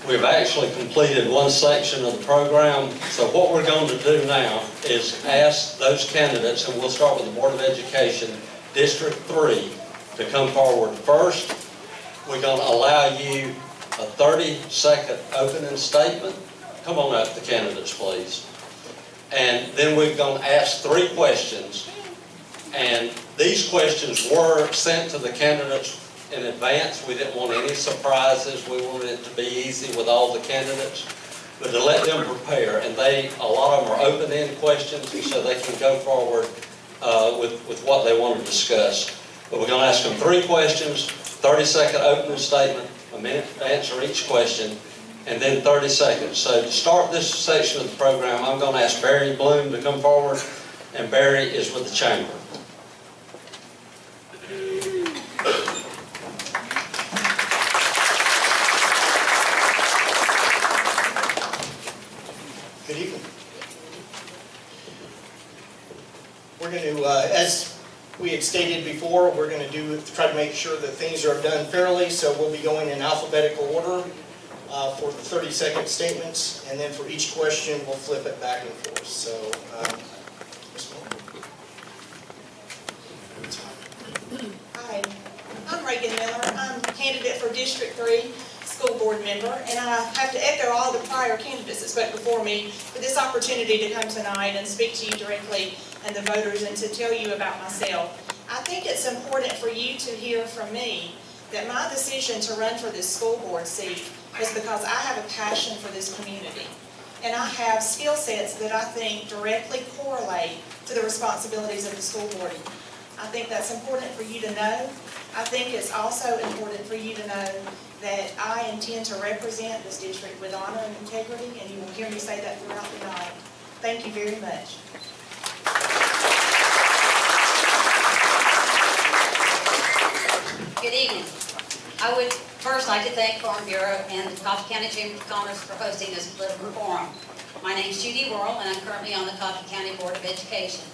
We've actually completed one section of the program, so what we're going to do now is ask those candidates, and we'll start with the Board of Education, District 3, to come forward first. We're going to allow you a 30-second opening statement. Come on up, the candidates, please. And then we're going to ask 3 questions, and these questions were sent to the candidates in advance. We didn't want any surprises. We wanted it to be easy with all the candidates, but to let them prepare. And a lot of them are open-end questions, so they can go forward with what they want to discuss. But we're going to ask them 3 questions, 30-second opening statement, a minute to answer each question, and then 30 seconds. So to start this section of the program, I'm going to ask Barry Bloom to come forward, and Barry is with the Chamber. Good evening. We're going to, as we had stated before, we're going to try to make sure that things are done fairly, so we'll be going in alphabetical order for the 30-second statements, and then for each question, we'll flip it back and forth. So, Ms. Moore. Hi, I'm Reagan Miller. I'm a candidate for District 3 school board member, and I have to echo all the prior candidates that spoke before me for this opportunity to come tonight and speak to you directly and the voters and to tell you about myself. I think it's important for you to hear from me that my decision to run for this school board seat was because I have a passion for this community, and I have skill sets that I think directly correlate to the responsibilities of the school board. I think that's important for you to know. I think it's also important for you to know that I intend to represent this district with honor and integrity, and you will hear me say that throughout the night. Thank you very much. Good evening. I would first like to thank Farm Bureau and the Coffee County Chamber of Commerce for hosting this political forum. My name is Judy Worrell, and I'm currently on the Coffee County Board of Education.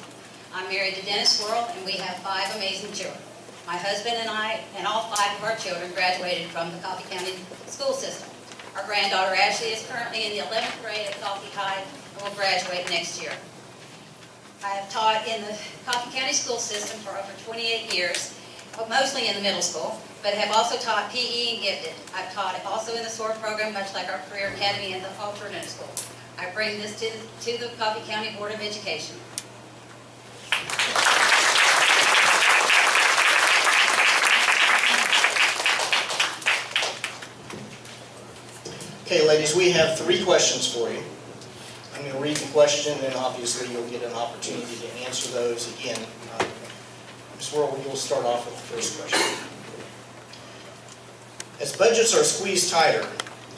I'm married to Dennis Worrell, and we have 5 amazing children. My husband and I, and all 5 of our children, graduated from the Coffee County school system. Our granddaughter Ashley is currently in the 11th grade at Coffee High and will graduate next year. I have taught in the Coffee County school system for over 28 years, mostly in the middle school, but have also taught PE and gifted. I've taught also in the SOAR program, much like our Career Academy and the alternative school. I bring this to the Coffee County Board of Education. Okay, ladies, we have 3 questions for you. I'm going to read the question, and obviously you'll get an opportunity to answer those again. Ms. Worrell, you'll start off with the first question. As budgets are squeezed tighter,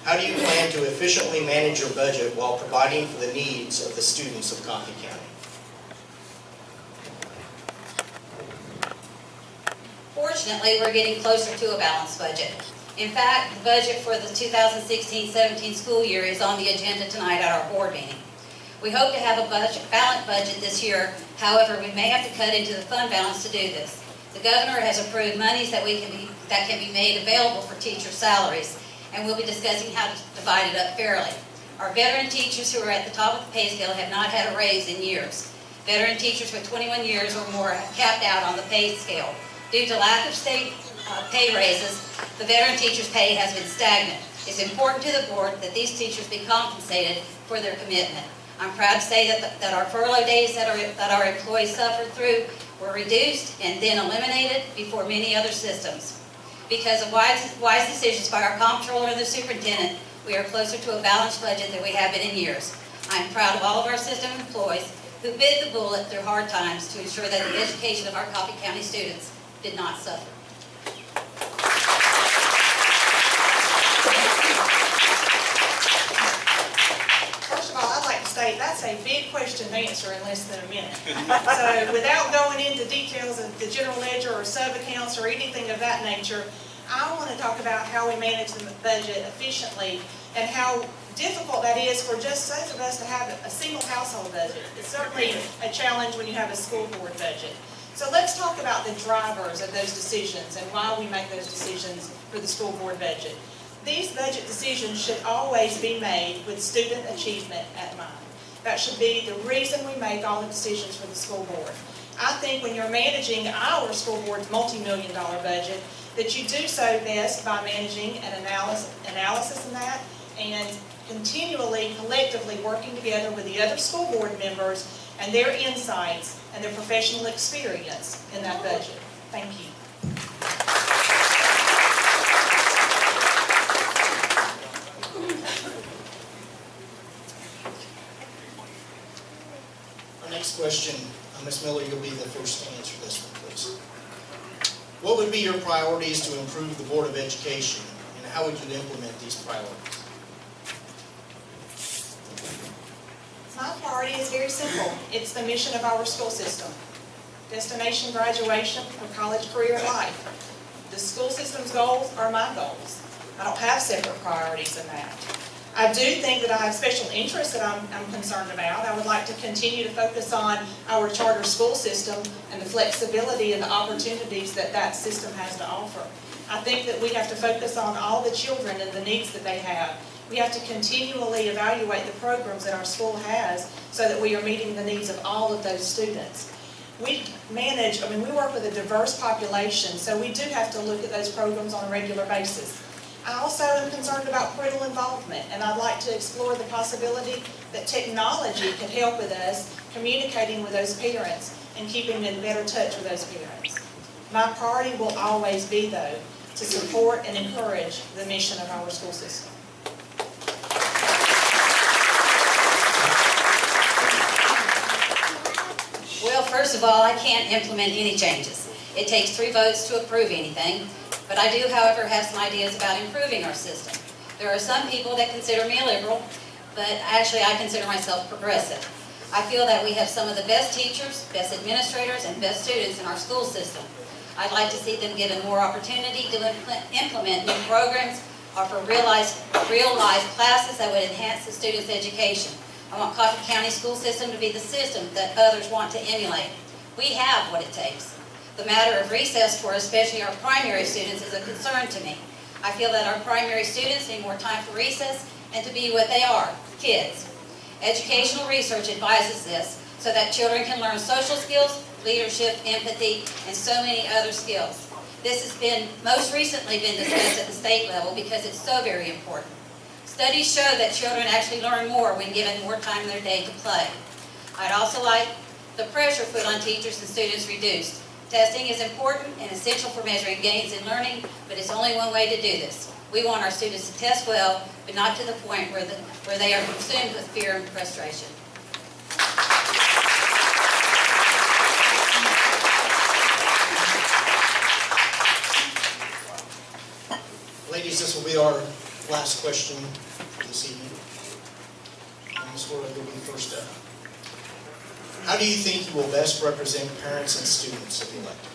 how do you plan to efficiently manage your budget while providing for the needs of the students of Coffee County? Fortunately, we're getting closer to a balanced budget. In fact, the budget for the 2016-17 school year is on the agenda tonight at our board meeting. We hope to have a balanced budget this year. However, we may have to cut into the fund balance to do this. The governor has approved monies that can be made available for teacher salaries, and we'll be discussing how to divide it up fairly. Our veteran teachers who are at the top of the pay scale have not had a raise in years. Veteran teachers with 21 years or more have capped out on the pay scale. Due to lack of state pay raises, the veteran teachers' pay has been stagnant. It's important to the board that these teachers be compensated for their commitment. I'm proud to say that our furlough days that our employees suffered through were reduced and then eliminated before many other systems. Because of wise decisions by our comptroller and the superintendent, we are closer to a balanced budget than we have been in years. I am proud of all of our system employees who bit the bullet through hard times to ensure that the education of our Coffee County students did not suffer. First of all, I'd like to state that's a big question to answer in less than a minute. So without going into details of the general ledger or sub-accounts or anything of that nature, I want to talk about how we manage the budget efficiently and how difficult that is for just those of us to have a single household budget. It's certainly a challenge when you have a school board budget. So let's talk about the drivers of those decisions and why we make those decisions for the school board budget. These budget decisions should always be made with student achievement at mind. That should be the reason we make all the decisions for the school board. I think when you're managing our school board's multi-million-dollar budget, that you do so best by managing an analysis in that and continually, collectively working together with the other school board members and their insights and their professional experience in that budget. Thank you. Our next question, Ms. Miller, you'll be the first to answer this one, please. What would be your priorities to improve the Board of Education, and how would you implement these priorities? My priority is very simple. It's the mission of our school system. Destination graduation for college, career, life. The school system's goals are my goals. I don't have separate priorities in that. I do think that I have special interests that I'm concerned about. I would like to continue to focus on our charter school system and the flexibility and the opportunities that that system has to offer. I think that we have to focus on all the children and the needs that they have. We have to continually evaluate the programs that our school has so that we are meeting the needs of all of those students. We work with a diverse population, so we do have to look at those programs on a regular basis. I also am concerned about parental involvement, and I'd like to explore the possibility that technology could help with us communicating with those parents and keeping in better touch with those parents. My priority will always be, though, to support and encourage the mission of our school system. Well, first of all, I can't implement any changes. It takes 3 votes to approve anything, but I do, however, have some ideas about improving our system. There are some people that consider me a liberal, but actually I consider myself progressive. I feel that we have some of the best teachers, best administrators, and best students in our school system. I'd like to see them given more opportunity to implement new programs, offer real-life classes that would enhance the students' education. I want Coffee County School System to be the system that others want to emulate. We have what it takes. The matter of recess for especially our primary students is a concern to me. I feel that our primary students need more time for recess and to be what they are, kids. Educational research advises this so that children can learn social skills, leadership, empathy, and so many other skills. This has been most recently been discussed at the state level because it's so very important. Studies show that children actually learn more when given more time in their day to play. I'd also like the pressure put on teachers and students reduced. Testing is important and essential for measuring gains in learning, but it's only one way to do this. We want our students to test well, but not to the point where they are consumed with fear and frustration. Ladies, this will be our last question for this evening. Ms. Worley, you'll be first up. How do you think you will best represent parents and students if elected?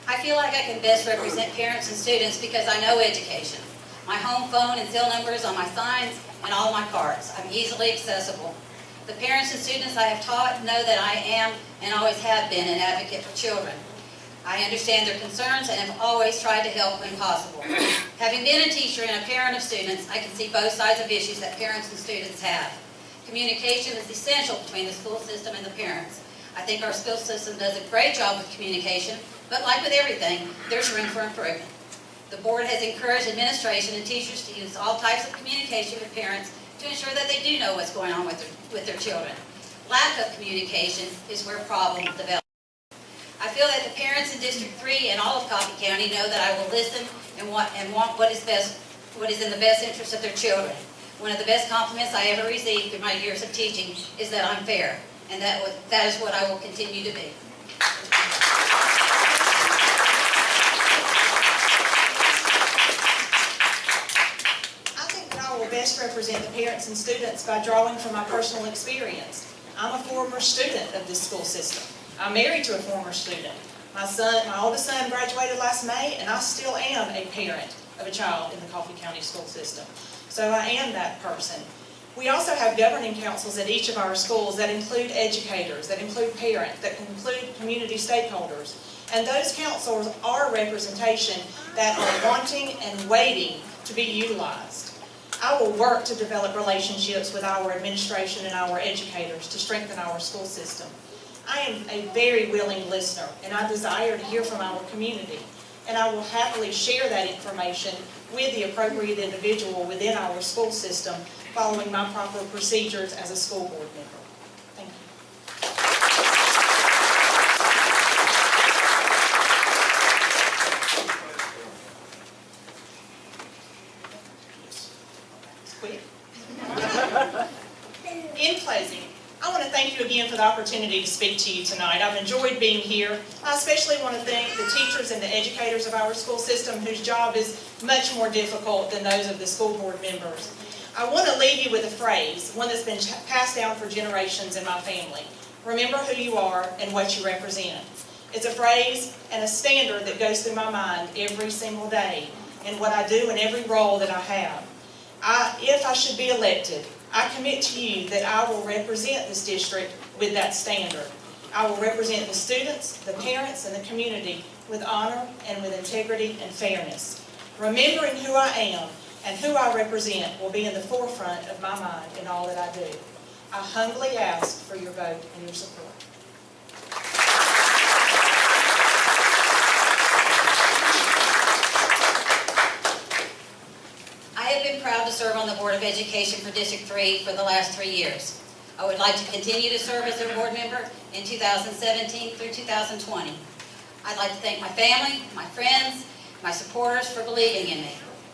I feel like I can best represent parents and students because I know education. My home phone and cell number is on my signs and all my cards. I'm easily accessible. The parents and students I have taught know that I am and always have been an advocate for children. I understand their concerns and have always tried to help when possible. Having been a teacher and a parent of students, I can see both sides of issues that parents and students have. Communication is essential between the school system and the parents. I think our school system does a great job with communication, but like with everything, there's room for improvement. The board has encouraged administration and teachers to use all types of communication with parents to ensure that they do know what's going on with their children. Lack of communication is where problems develop. I feel that the parents in District 3 and all of Coffee County know that I will listen and want what is in the best interest of their children. One of the best compliments I ever received through my years of teaching is that I'm fair, and that is what I will continue to be. I think that I will best represent the parents and students by drawing from my personal experience. I'm a former student of this school system. I'm married to a former student. My oldest son graduated last May, and I still am a parent of a child in the Coffee County school system. So I am that person. We also have governing councils at each of our schools that include educators, that include parents, that include community stakeholders. And those councils are representation that are wanting and waiting to be utilized. I will work to develop relationships with our administration and our educators to strengthen our school system. I am a very willing listener, and I desire to hear from our community. And I will happily share that information with the appropriate individual within our school system, following my proper procedures as a school board member. Thank you. It's quick. In closing, I want to thank you again for the opportunity to speak to you tonight. I've enjoyed being here. I especially want to thank the teachers and the educators of our school system, whose job is much more difficult than those of the school board members. I want to leave you with a phrase, one that's been passed down for generations in my family. Remember who you are and what you represent. It's a phrase and a standard that goes through my mind every single day in what I do in every role that I have. If I should be elected, I commit to you that I will represent this district with that standard. I will represent the students, the parents, and the community with honor and with integrity and fairness. Remembering who I am and who I represent will be in the forefront of my mind in all that I do. I humbly ask for your vote and your support. I have been proud to serve on the Board of Education for District 3 for the last 3 years. I would like to continue to serve as a board member in 2017 through 2020. I'd like to thank my family, my friends, my supporters for believing in me.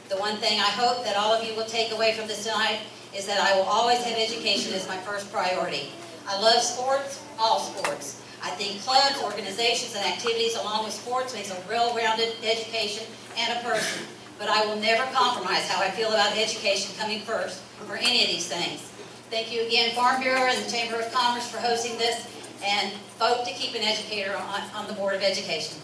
The one thing I hope that all of you will take away from this tonight is that I will always have education as my first priority. I love sports, all sports. I think clubs, organizations, and activities along with sports makes a well-rounded education and a person. But I will never compromise how I feel about education coming first for any of these things. Thank you again, Farm Bureau and the Chamber of Commerce for hosting this, and vote to keep an educator on the Board of Education.